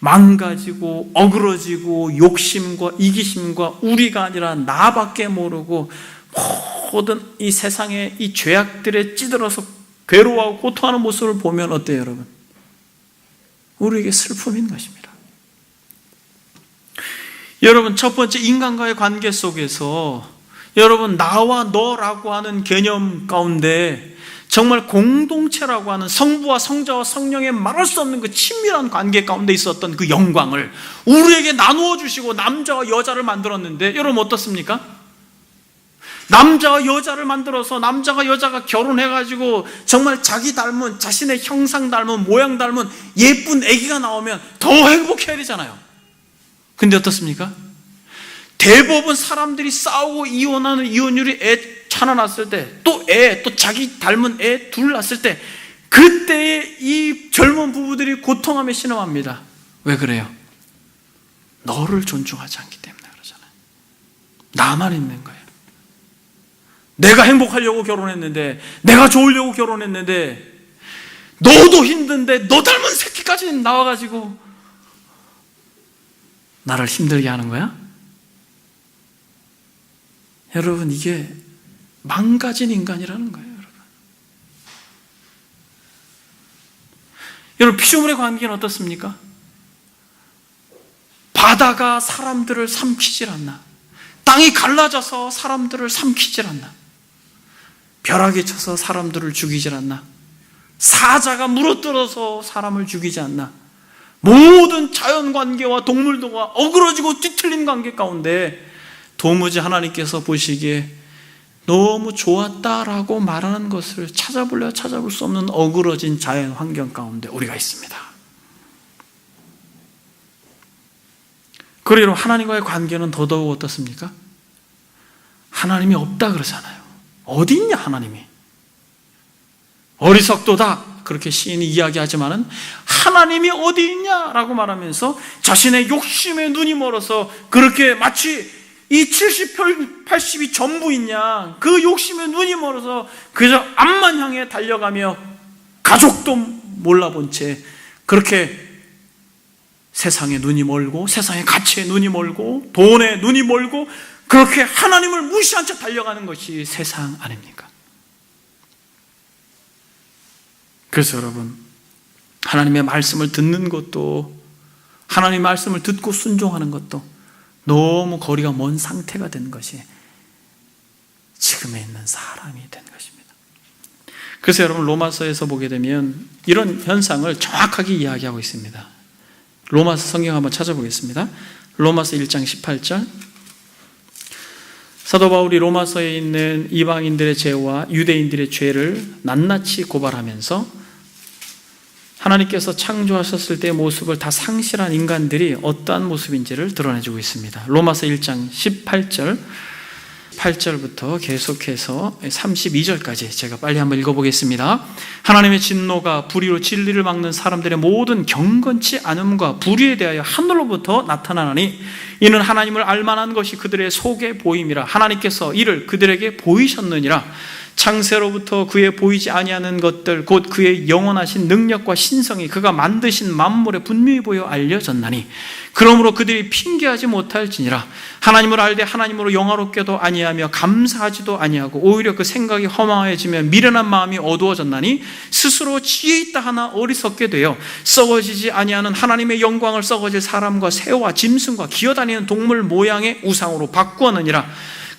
Speaker 1: 망가지고 어그러지고 욕심과 이기심과 우리가 아니라 나밖에 모르고 모든 이 세상의 이 죄악들에 찌들어서 괴로워하고 고통하는 모습을 보면 어때요, 여러분? 우리에게 슬픔인 것입니다. 여러분, 첫 번째 인간과의 관계 속에서 여러분, 나와 너라고 하는 개념 가운데 정말 공동체라고 하는 성부와 성자와 성령의 말할 수 없는 그 친밀한 관계 가운데 있었던 그 영광을 우리에게 나누어 주시고 남자와 여자를 만들었는데, 여러분 어떻습니까? 남자와 여자를 만들어서 남자가 여자가 결혼해가지고 정말 자기 닮은, 자신의 형상 닮은, 모양 닮은 예쁜 아기가 나오면 더 행복해야 되잖아요. 근데 어떻습니까? 대부분 사람들이 싸우고 이혼하는 이혼율이 애 하나 낳았을 때, 또 자기 닮은 애 둘 낳았을 때, 그때의 이 젊은 부부들이 고통하며 신음합니다. 왜 그래요? 너를 존중하지 않기 때문에 그러잖아요. 나만 있는 거예요. 내가 행복하려고 결혼했는데, 내가 좋으려고 결혼했는데, 너도 힘든데 너 닮은 새끼까지 나와가지고 나를 힘들게 하는 거야? 여러분, 이게 망가진 인간이라는 거예요. 여러분, 피조물의 관계는 어떻습니까? 바다가 사람들을 삼키질 않나, 땅이 갈라져서 사람들을 삼키질 않나, 벼락이 쳐서 사람들을 죽이질 않나, 사자가 물어뜯어서 사람을 죽이지 않나, 모든 자연관계와 동물도가 어그러지고 뒤틀린 관계 가운데 도무지 하나님께서 보시기에 너무 좋았다라고 말하는 것을 찾아볼 수 없는 어그러진 자연 환경 가운데 우리가 있습니다. 그리고 하나님과의 관계는 더더욱 어떻습니까? 하나님이 없다 그러잖아요. 어디 있냐 하나님이. 어리석도다 그렇게 시인이 이야기하지만은 하나님이 어디 있냐라고 말하면서 자신의 욕심에 눈이 멀어서 그렇게 마치 이 70, 80이 전부 있냐, 그 욕심에 눈이 멀어서 그저 앞만 향해 달려가며 가족도 몰라본 채 그렇게 세상에 눈이 멀고 세상의 가치에 눈이 멀고 돈에 눈이 멀고 그렇게 하나님을 무시한 채 달려가는 것이 세상 아닙니까? 그래서 여러분, 하나님의 말씀을 듣는 것도, 하나님의 말씀을 듣고 순종하는 것도 너무 거리가 먼 상태가 된 것이 지금에 있는 사람이 된 것입니다. 그래서 여러분, 로마서에서 보게 되면 이런 현상을 정확하게 이야기하고 있습니다. 로마서 성경 한번 찾아보겠습니다. 로마서 1장 18절. 사도 바울이 로마서에 있는 이방인들의 죄와 유대인들의 죄를 낱낱이 고발하면서 하나님께서 창조하셨을 때의 모습을 다 상실한 인간들이 어떠한 모습인지를 드러내주고 있습니다. 로마서 1장 18절, 8절부터 계속해서 32절까지 제가 빨리 한번 읽어보겠습니다. 하나님의 진노가 불의로 진리를 막는 사람들의 모든 경건치 않음과 불의에 대하여 하늘로부터 나타나나니 이는 하나님을 알만한 것이 그들의 속에 보임이라. 하나님께서 이를 그들에게 보이셨느니라. 창세로부터 그의 보이지 아니하는 것들 곧 그의 영원하신 능력과 신성이 그가 만드신 만물에 분명히 보여 알려졌나니 그러므로 그들이 핑계하지 못할지니라. 하나님을 알되 하나님으로 영화롭게도 아니하며 감사하지도 아니하고 오히려 그 생각이 허망해지며 미련한 마음이 어두워졌나니 스스로 지혜 있다 하나 어리석게 되어 썩어지지 아니하는 하나님의 영광을 썩어질 사람과 새와 짐승과 기어다니는 동물 모양의 우상으로 바꾸었느니라.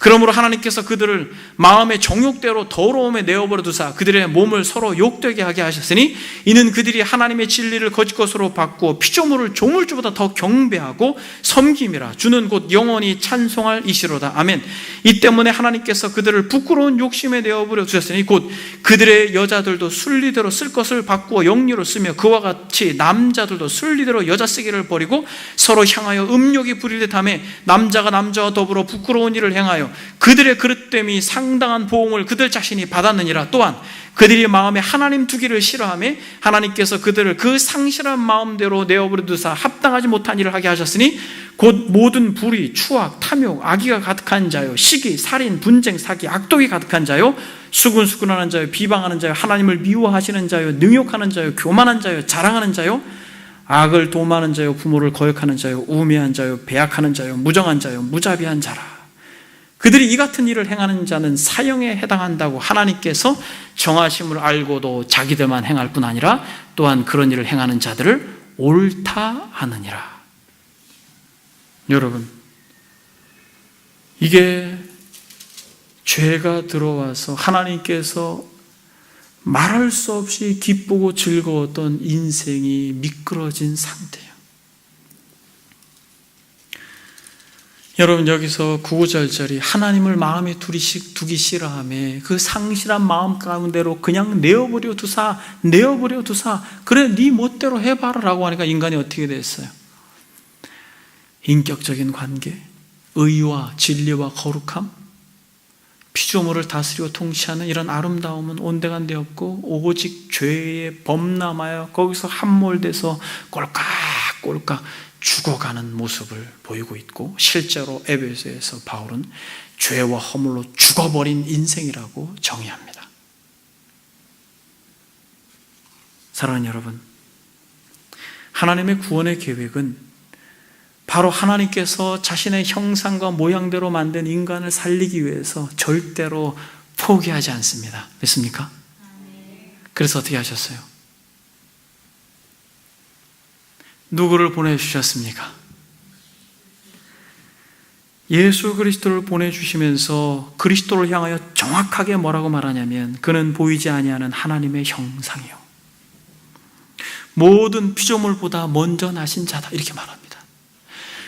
Speaker 1: 그러므로 하나님께서 그들을 마음의 정욕대로 더러움에 내어버려 두사 그들의 몸을 서로 욕되게 하게 하셨으니 이는 그들이 하나님의 진리를 거짓 것으로 바꾸어 피조물을 조물주보다 더 경배하고 섬김이라. 주는 곧 영원히 찬송할 이시로다. 아멘. 이 때문에 하나님께서 그들을 부끄러운 욕심에 내어버려 두셨으니 곧 그들의 여자들도 순리대로 쓸 것을 바꾸어 영리로 쓰며 그와 같이 남자들도 순리대로 여자 쓰기를 버리고 서로 향하여 음욕이 부릴듯 하며 남자가 남자와 더불어 부끄러운 일을 행하여 그들의 그릇됨이 상당한 보응을 그들 자신이 받았느니라. 또한 그들이 마음에 하나님 두기를 싫어하며 하나님께서 그들을 그 상실한 마음대로 내어버려 두사 합당하지 못한 일을 하게 하셨으니 곧 모든 불의, 추악, 탐욕, 악의가 가득한 자요 시기, 살인, 분쟁, 사기, 악독이 가득한 자요 수군수군하는 자요 비방하는 자요 하나님을 미워하시는 자요 능욕하는 자요 교만한 자요 자랑하는 자요 악을 도모하는 자요 부모를 거역하는 자요 우매한 자요 배약하는 자요 무정한 자요 무자비한 자라. 그들이 이 같은 일을 행하는 자는 사형에 해당한다고 하나님께서 정하심을 알고도 자기들만 행할 뿐 아니라 또한 그런 일을 행하는 자들을 옳다 하느니라. 여러분, 이게 죄가 들어와서 하나님께서 말할 수 없이 기쁘고 즐거웠던 인생이 미끄러진 상태예요. 여러분, 여기서 구구절절이 하나님을 마음에 두기 싫어하며 그 상실한 마음 가운데로 그냥 내어버려 두사 그래 네 멋대로 해봐라 라고 하니까 인간이 어떻게 됐어요? 인격적인 관계, 의와 진리와 거룩함, 피조물을 다스리고 통치하는 이런 아름다움은 온데간데 없고 오직 죄에 범람하여 거기서 함몰돼서 꼴깍꼴깍 죽어가는 모습을 보이고 있고 실제로 에베소에서 바울은 죄와 허물로 죽어버린 인생이라고 정의합니다. 사랑하는 여러분, 하나님의 구원의 계획은 바로 하나님께서 자신의 형상과 모양대로 만든 인간을 살리기 위해서 절대로 포기하지 않습니다. 믿습니까? 그래서 어떻게 하셨어요? 누구를 보내주셨습니까? 예수 그리스도를 보내주시면서 그리스도를 향하여 정확하게 뭐라고 말하냐면 그는 보이지 아니하는 하나님의 형상이요 모든 피조물보다 먼저 나신 자다 이렇게 말합니다.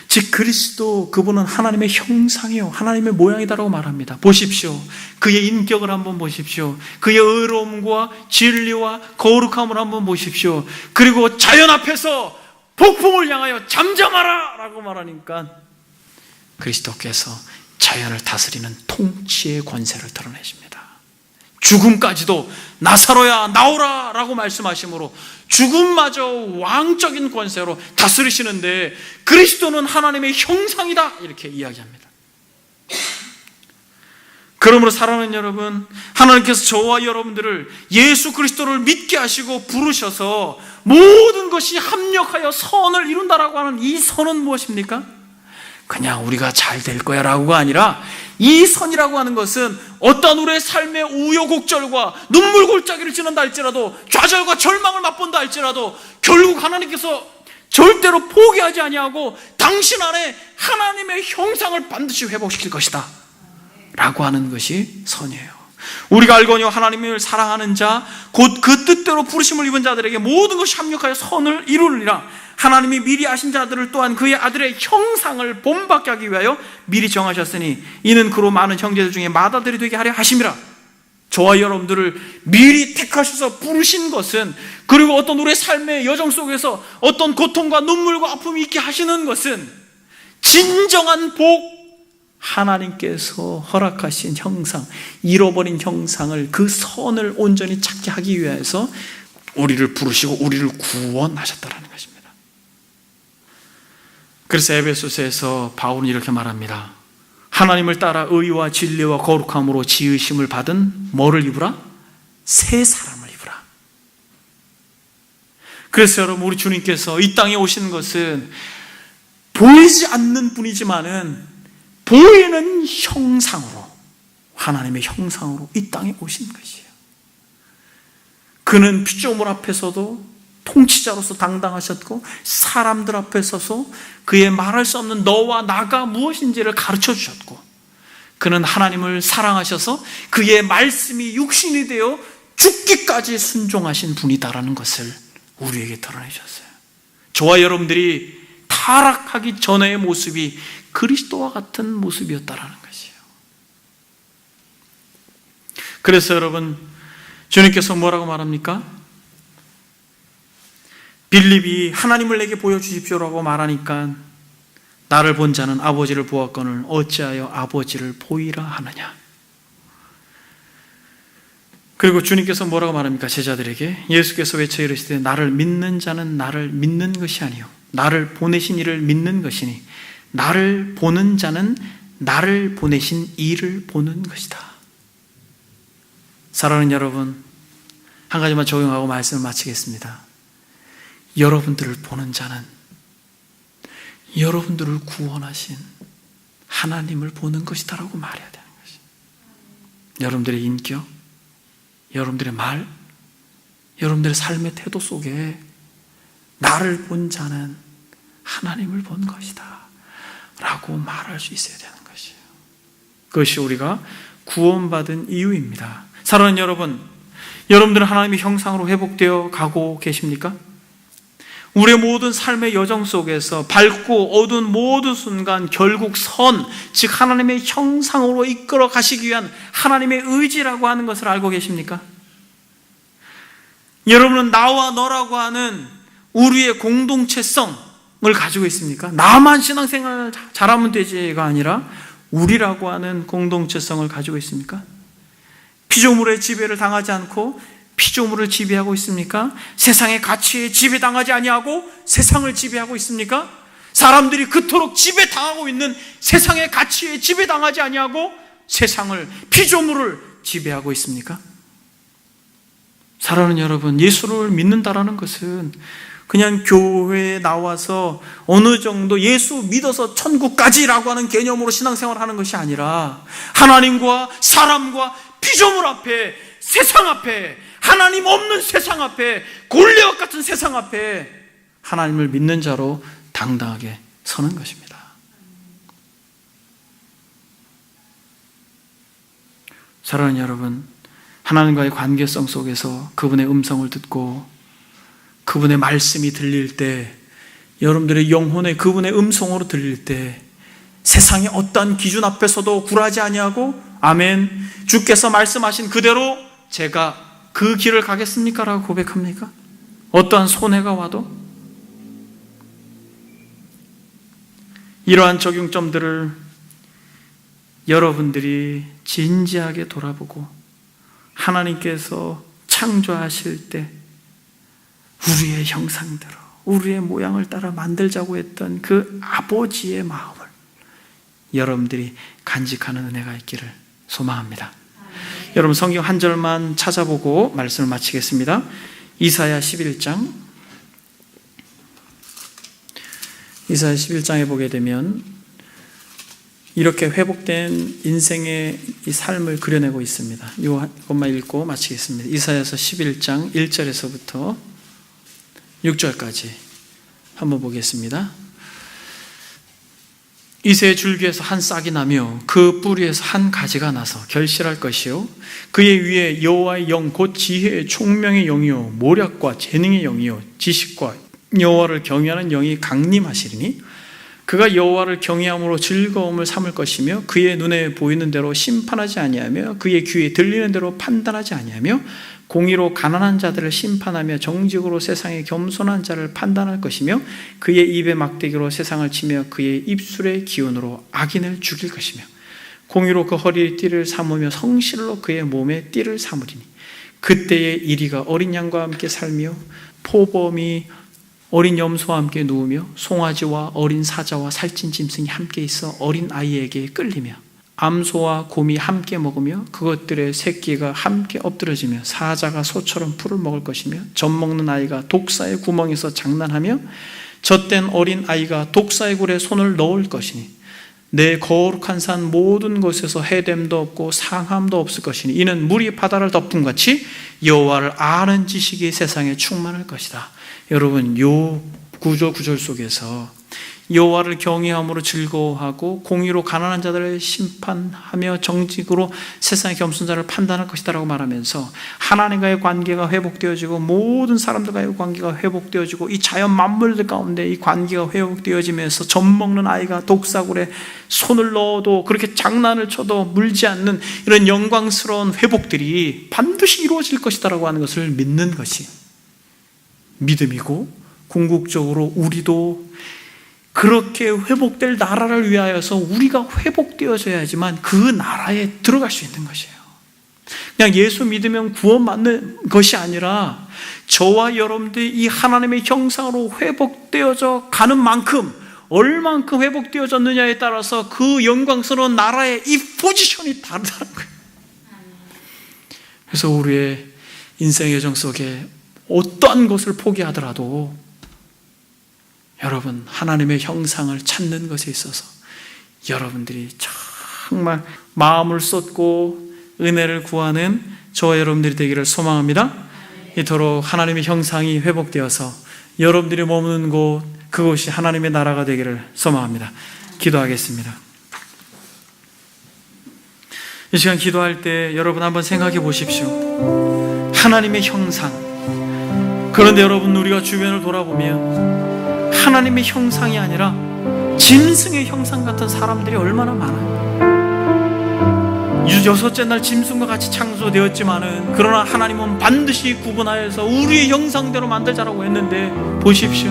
Speaker 1: 즉 그리스도, 그분은 하나님의 형상이요 하나님의 모양이다라고 말합니다. 보십시오. 그의 인격을 한번 보십시오. 그의 의로움과 진리와 거룩함을 한번 보십시오. 그리고 자연 앞에서 폭풍을 향하여 잠잠하라 라고 말하니까 그리스도께서 자연을 다스리는 통치의 권세를 드러내십니다. 죽음까지도 나사로야 나오라 라고 말씀하심으로 죽음마저 왕적인 권세로 다스리시는데 그리스도는 하나님의 형상이다 이렇게 이야기합니다. 그러므로 사랑하는 여러분, 하나님께서 저와 여러분들을 예수 그리스도를 믿게 하시고 부르셔서 모든 것이 합력하여 선을 이룬다라고 하는 이 선은 무엇입니까? 그냥 우리가 잘 될 거야 라고가 아니라 이 선이라고 하는 것은 어떤 우리의 삶의 우여곡절과 눈물 골짜기를 지난다 할지라도 좌절과 절망을 맛본다 할지라도 결국 하나님께서 절대로 포기하지 아니하고 당신 안에 하나님의 형상을 반드시 회복시킬 것이다 라고 하는 것이 선이에요. 우리가 알거니와 하나님을 사랑하는 자 곧 그 뜻대로 부르심을 입은 자들에게 모든 것이 합력하여 선을 이루느니라. 하나님이 미리 아신 자들을 또한 그의 아들의 형상을 본받게 하기 위하여 미리 정하셨으니 이는 그로 많은 형제들 중에 맏아들이 되게 하려 하심이라. 저와 여러분들을 미리 택하셔서 부르신 것은, 그리고 어떤 우리의 삶의 여정 속에서 어떤 고통과 눈물과 아픔이 있게 하시는 것은 진정한 복, 하나님께서 허락하신 형상, 잃어버린 형상을, 그 선을 온전히 찾게 하기 위해서 우리를 부르시고 우리를 구원하셨다는 것입니다. 그래서 에베소서에서 바울은 이렇게 말합니다. 하나님을 따라 의와 진리와 거룩함으로 지으심을 받은 뭐를 입으라? 새 사람을 입으라. 그래서 여러분, 우리 주님께서 이 땅에 오신 것은 보이지 않는 분이지만은 보이는 형상으로, 하나님의 형상으로 이 땅에 오신 것이에요. 그는 피조물 앞에서도 통치자로서 당당하셨고 사람들 앞에 서서 그의 말할 수 없는 너와 나가 무엇인지를 가르쳐 주셨고, 그는 하나님을 사랑하셔서 그의 말씀이 육신이 되어 죽기까지 순종하신 분이다라는 것을 우리에게 드러내셨어요. 저와 여러분들이 타락하기 전의 모습이 그리스도와 같은 모습이었다라는 것이에요. 그래서 여러분, 주님께서 뭐라고 말합니까? 빌립이 하나님을 내게 보여주십시오라고 말하니까 나를 본 자는 아버지를 보았거늘 어찌하여 아버지를 보이라 하느냐. 그리고 주님께서 뭐라고 말합니까? 제자들에게 예수께서 외쳐 이르시되 나를 믿는 자는 나를 믿는 것이 아니요 나를 보내신 이를 믿는 것이니 나를 보는 자는 나를 보내신 이를 보는 것이다. 사랑하는 여러분, 한 가지만 적용하고 말씀을 마치겠습니다. 여러분들을 보는 자는 여러분들을 구원하신 하나님을 보는 것이다라고 말해야 되는 것입니다. 여러분들의 인격, 여러분들의 말, 여러분들의 삶의 태도 속에 나를 본 자는 하나님을 본 것이다 라고 말할 수 있어야 되는 것이에요. 그것이 우리가 구원받은 이유입니다. 사랑하는 여러분, 여러분들은 하나님의 형상으로 회복되어 가고 계십니까? 우리의 모든 삶의 여정 속에서 밝고 어두운 모든 순간 결국 선, 즉 하나님의 형상으로 이끌어 가시기 위한 하나님의 의지라고 하는 것을 알고 계십니까? 여러분은 나와 너라고 하는 우리의 공동체성을 가지고 있습니까? 나만 신앙생활 잘하면 되지가 아니라 우리라고 하는 공동체성을 가지고 있습니까? 피조물의 지배를 당하지 않고 피조물을 지배하고 있습니까? 세상의 가치에 지배당하지 아니하고 세상을 지배하고 있습니까? 사람들이 그토록 지배당하고 있는 세상의 가치에 지배당하지 아니하고 세상을, 피조물을 지배하고 있습니까? 사랑하는 여러분, 예수를 믿는다라는 것은 그냥 교회에 나와서 어느 정도 예수 믿어서 천국까지라고 하는 개념으로 신앙생활을 하는 것이 아니라 하나님과 사람과 피조물 앞에, 세상 앞에, 하나님 없는 세상 앞에, 골리앗 같은 세상 앞에 하나님을 믿는 자로 당당하게 서는 것입니다. 사랑하는 여러분, 하나님과의 관계성 속에서 그분의 음성을 듣고 그분의 말씀이 들릴 때, 여러분들의 영혼에 그분의 음성으로 들릴 때 세상의 어떠한 기준 앞에서도 굴하지 아니하고 아멘, 주께서 말씀하신 그대로 제가 그 길을 가겠습니까? 라고 고백합니까? 어떠한 손해가 와도? 이러한 적용점들을 여러분들이 진지하게 돌아보고 하나님께서 창조하실 때 우리의 형상대로 우리의 모양을 따라 만들자고 했던 그 아버지의 마음을 여러분들이 간직하는 은혜가 있기를 소망합니다. 여러분 성경 한 절만 찾아보고 말씀을 마치겠습니다. 이사야 11장. 이사야 11장에 보게 되면 이렇게 회복된 인생의 이 삶을 그려내고 있습니다. 이것만 읽고 마치겠습니다. 이사야서 11장 1절에서부터 6절까지 한번 보겠습니다. 이새의 줄기에서 한 싹이 나며 그 뿌리에서 한 가지가 나서 결실할 것이요 그의 위에 여호와의 영 곧 지혜의 총명의 영이요 모략과 재능의 영이요 지식과 여호와를 경외하는 영이 강림하시리니 그가 여호와를 경외함으로 즐거움을 삼을 것이며 그의 눈에 보이는 대로 심판하지 아니하며 그의 귀에 들리는 대로 판단하지 아니하며 공의로 가난한 자들을 심판하며 정직으로 세상의 겸손한 자를 판단할 것이며 그의 입의 막대기로 세상을 치며 그의 입술의 기운으로 악인을 죽일 것이며 공의로 그 허리에 띠를 삼으며 성실로 그의 몸에 띠를 삼으리니 그때에 이리가 어린 양과 함께 살며 포범이 어린 염소와 함께 누우며 송아지와 어린 사자와 살찐 짐승이 함께 있어 어린 아이에게 끌리며 암소와 곰이 함께 먹으며 그것들의 새끼가 함께 엎드러지며 사자가 소처럼 풀을 먹을 것이며 젖먹는 아이가 독사의 구멍에서 장난하며 젖된 어린 아이가 독사의 굴에 손을 넣을 것이니 내 거룩한 산 모든 곳에서 해됨도 없고 상함도 없을 것이니 이는 물이 바다를 덮음같이 여호와를 아는 지식이 세상에 충만할 것이다. 여러분, 요 구절 속에서 여호와를 경외함으로 즐거워하고 공의로 가난한 자들을 심판하며 정직으로 세상의 겸손자를 판단할 것이다라고 말하면서 하나님과의 관계가 회복되어지고 모든 사람들과의 관계가 회복되어지고 이 자연 만물들 가운데 이 관계가 회복되어지면서 젖먹는 아이가 독사굴에 손을 넣어도 그렇게 장난을 쳐도 물지 않는 이런 영광스러운 회복들이 반드시 이루어질 것이다라고 하는 것을 믿는 것이 믿음이고, 궁극적으로 우리도 그렇게 회복될 나라를 위하여서 우리가 회복되어져야지만 그 나라에 들어갈 수 있는 것이에요. 그냥 예수 믿으면 구원받는 것이 아니라 저와 여러분들이 이 하나님의 형상으로 회복되어져 가는 만큼 얼만큼 회복되어졌느냐에 따라서 그 영광스러운 나라의 이 포지션이 다르다는 거예요. 그래서 우리의 인생의 여정 속에 어떠한 것을 포기하더라도 여러분, 하나님의 형상을 찾는 것에 있어서 여러분들이 정말 마음을 쏟고 은혜를 구하는 저와 여러분들이 되기를 소망합니다. 이토록 하나님의 형상이 회복되어서 여러분들이 머무는 곳, 그곳이 하나님의 나라가 되기를 소망합니다. 기도하겠습니다. 이 시간 기도할 때 여러분 한번 생각해 보십시오. 하나님의 형상. 그런데 여러분, 우리가 주변을 돌아보면 하나님의 형상이 아니라 짐승의 형상 같은 사람들이 얼마나 많아요. 여섯째 날 짐승과 같이 창조되었지만은 그러나 하나님은 반드시 구분하여서 우리의 형상대로 만들자라고 했는데 보십시오.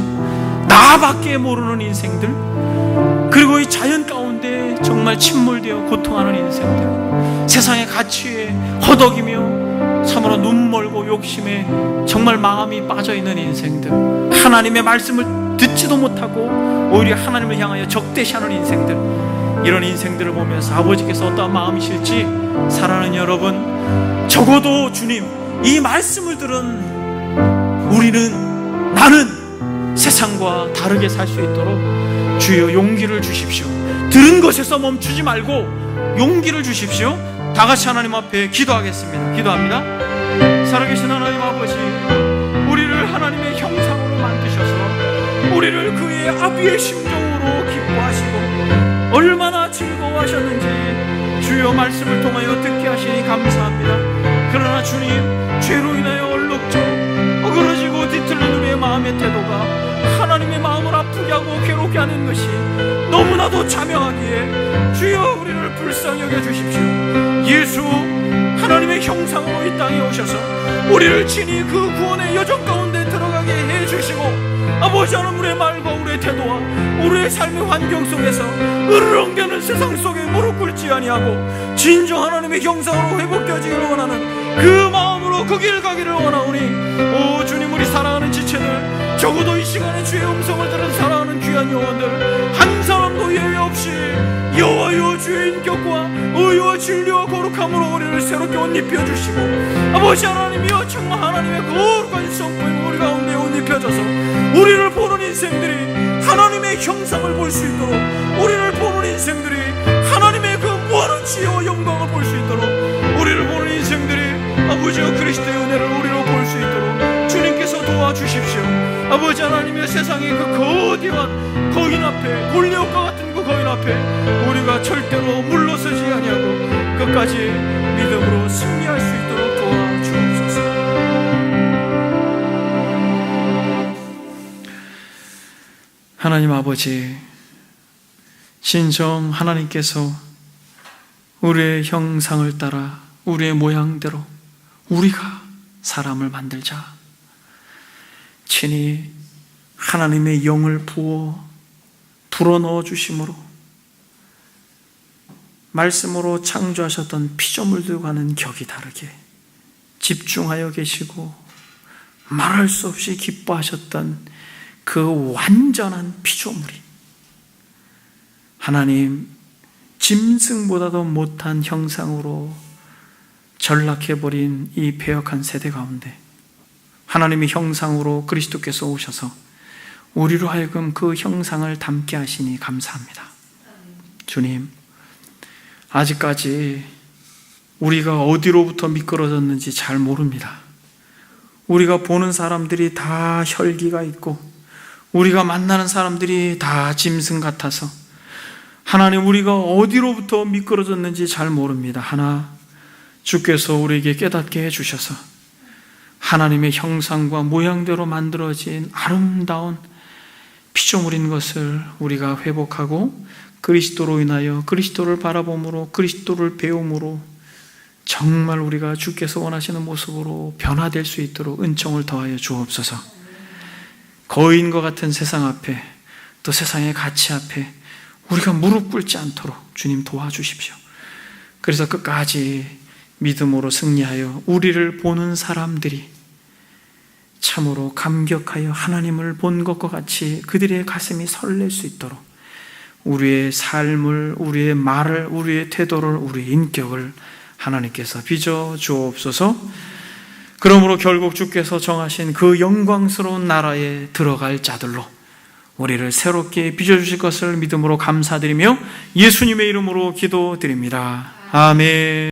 Speaker 1: 나밖에 모르는 인생들, 그리고 이 자연 가운데 정말 침몰되어 고통하는 인생들, 세상의 가치에 허덕이며 참으로 눈멀고 욕심에 정말 마음이 빠져있는 인생들, 하나님의 말씀을 듣지도 못하고 오히려 하나님을 향하여 적대시하는 인생들, 이런 인생들을 보면서 아버지께서 어떠한 마음이실지 사랑하는 여러분, 적어도 주님, 이 말씀을 들은 우리는, 나는 세상과 다르게 살 수 있도록 주여 용기를 주십시오. 들은 것에서 멈추지 말고 용기를 주십시오. 다 같이 하나님 앞에 기도하겠습니다. 기도합니다. 살아계신 하나님 아버지, 우리를 하나님의 형상으로 만드셔서 우리를 그의 아비의 심정으로 기뻐하시고 얼마나 즐거워하셨는지 주여 말씀을 통하여 듣게 하시니 감사합니다. 그러나 주님, 죄로 인하여 얼룩져 어그러지고 뒤틀린 우리의 마음 마음의 태도가 하나님의 마음을 아프게 하고 괴롭게 하는 것이 너무나도 자명하기에 주여 우리를 불쌍히 여겨주십시오. 예수 하나님의 형상으로 이 땅에 오셔서 우리를 친히 그 구원의 여정 가운데 들어가게 해주시고, 아버지 하나님, 우리의 말과 우리의 태도와 우리의 삶의 환경 속에서 으르렁대는 세상 속에 무릎 꿇지 아니하고 진정 하나님의 형상으로 회복되어지기를 원하는 그 마음으로 그 길 가기를 원하오니, 오 주님, 우리 사랑하는 지체들, 적어도 이 시간에 주의 음성을 들은 사랑하는 귀한 영혼들 한 사람도 예외 없이 여호와여 주의 인격과 의와 진리와 거룩함으로 우리를 새롭게 옷 입혀주시고, 아버지 하나님이여 정말 하나님의 거룩한 성품 우리 가운데 옷 입혀져서 우리를 보는 인생들이 하나님의 형상을 볼 수 있도록, 우리를 보는 인생들이 하나님의 그 무한한 지혜와 영광을 볼 수 있도록, 우리를 보는 인생들이 아버지와 그리스도의 은혜를 우리로 볼 수 있도록 주님께서 도와주십시오. 아버지 하나님의 세상의 그 거대한 거인 앞에, 골리앗과 같은 그 거인 앞에 우리가 절대로 물러서지 아니하고 끝까지 믿음으로 승리할 수 있도록 도와주옵소서. 하나님 아버지, 진정 하나님께서 우리의 형상을 따라 우리의 모양대로 우리가 사람을 만들자 친히 하나님의 영을 불어넣어 주심으로 말씀으로 창조하셨던 피조물들과는 격이 다르게 집중하여 계시고 말할 수 없이 기뻐하셨던 그 완전한 피조물이 하나님 짐승보다도 못한 형상으로 전락해버린 이 패역한 세대 가운데 하나님의 형상으로 그리스도께서 오셔서 우리로 하여금 그 형상을 담게 하시니 감사합니다. 주님, 아직까지 우리가 어디로부터 미끄러졌는지 잘 모릅니다. 우리가 보는 사람들이 다 혈기가 있고 우리가 만나는 사람들이 다 짐승 같아서 하나님, 우리가 어디로부터 미끄러졌는지 잘 모릅니다. 하나, 주께서 우리에게 깨닫게 해주셔서 하나님의 형상과 모양대로 만들어진 아름다운 피조물인 것을 우리가 회복하고 그리스도로 인하여 그리스도를 바라봄으로 그리스도를 배움으로 정말 우리가 주께서 원하시는 모습으로 변화될 수 있도록 은총을 더하여 주옵소서. 거인과 같은 세상 앞에, 또 세상의 가치 앞에 우리가 무릎 꿇지 않도록 주님 도와주십시오. 그래서 끝까지 믿음으로 승리하여 우리를 보는 사람들이 참으로 감격하여 하나님을 본 것과 같이 그들의 가슴이 설렐 수 있도록 우리의 삶을, 우리의 말을, 우리의 태도를, 우리의 인격을 하나님께서 빚어 주옵소서. 그러므로 결국 주께서 정하신 그 영광스러운 나라에 들어갈 자들로 우리를 새롭게 빚어주실 것을 믿음으로 감사드리며 예수님의 이름으로 기도드립니다. 아멘.